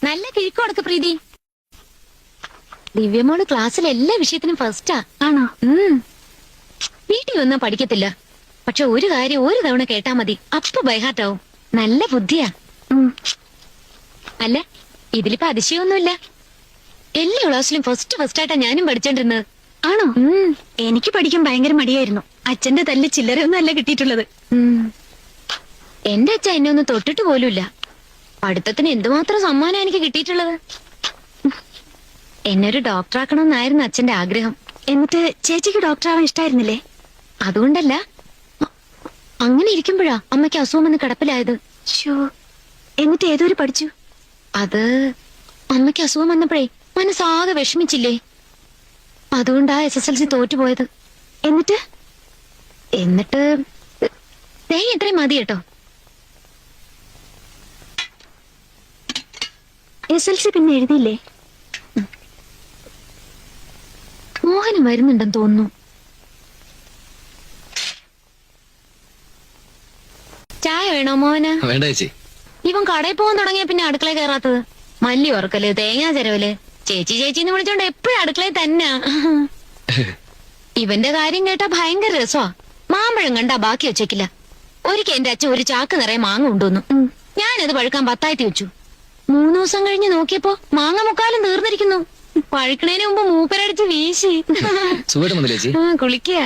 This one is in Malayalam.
നല്ല കിഴിക്കോടക്ക് പ്രീതി. ദിവ്യമോള് ക്ലാസ്സിലെ എല്ലാ വിഷയത്തിനും ഫസ്റ്റാ. ആണോ? വീട്ടിൽ വന്നാ പഠിക്കത്തില്ല. പക്ഷെ ഒരു കാര്യം ഒരു തവണ കേട്ടാ മതി, അപ്പൊ ബൈഹാർട്ടാവും. നല്ല ബുദ്ധിയാ. അല്ല, ഇതിലിപ്പോ അതിശയൊന്നുമില്ല. എല്ലാ ക്ലാസ്സിലും ഫസ്റ്റായിട്ടാ ഞാനും പഠിച്ചോണ്ടിരുന്നത്. ആണോ? എനിക്ക് പഠിക്കാൻ ഭയങ്കര മടിയായിരുന്നു. അച്ഛന്റെ തല്ല് ചില്ലറയൊന്നും അല്ല കിട്ടിയിട്ടുള്ളത്. എന്റെ അച്ഛൻ എന്നെ ഒന്ന് തൊട്ടിട്ട് പോലുമില്ല. പഠിത്തത്തിന് എന്തുമാത്രം സമ്മാനം എനിക്ക് കിട്ടിയിട്ടുള്ളത്. എന്നെ ഒരു ഡോക്ടറാക്കണമെന്നായിരുന്നു അച്ഛന്റെ ആഗ്രഹം. എന്നിട്ട് ചേച്ചിക്ക് ഡോക്ടറാവാൻ ഇഷ്ടായിരുന്നില്ലേ? അതുകൊണ്ടല്ല, അങ്ങനെ ഇരിക്കുമ്പോഴാ അമ്മയ്ക്ക് അസുഖം വന്ന് കിടപ്പിലായത്. എന്നിട്ട് ഏതൊരു പഠിച്ചു? അത് അമ്മയ്ക്ക് അസുഖം വന്നപ്പോഴേ മനസ്സാകെ വിഷമിച്ചില്ലേ. അതുകൊണ്ടാ SSLC തോറ്റുപോയത്. എന്നിട്ട് ഇത്രയും മതി കേട്ടോ. SSLC പിന്നെ എഴുതിയില്ലേ? മോഹനം വരുന്നുണ്ടെന്ന് തോന്നുന്നു. ചായ വേണോ മോഹന്? വേണ്ട ചേച്ചി. ഇവൻ കടയിൽ പോകാൻ തുടങ്ങിയ പിന്നെ അടുക്കള കയറാത്തത്. മല്ലി ഉറക്കല്, തേങ്ങാ ചെരവല്, ചേച്ചി ചേച്ചിന്ന് വിളിച്ചോണ്ട് എപ്പോഴും അടുക്കളയിൽ തന്നെ. ഇവന്റെ കാര്യം കേട്ടാ ഭയങ്കര രസമാ. മാമ്പഴം കണ്ടാ ബാക്കി വെച്ചേക്കില്ല. ഒരിക്കൽ എന്റെ അച്ഛൻ ഒരു ചാക്ക് നിറയെ മാങ്ങ കൊണ്ടുവന്നു. ഞാനത് പഴുക്കാൻ 10 വെച്ചു. 3 ദിവസം കഴിഞ്ഞ് നോക്കിയപ്പോ മാങ്ങ മുക്കാലും തീർന്നിരിക്കുന്നു. പഴുക്കണേന് മുമ്പ് മൂപ്പരടിച്ച് വീശി. സുഖമായിട്ട് ചേച്ചി കുളിക്കുക.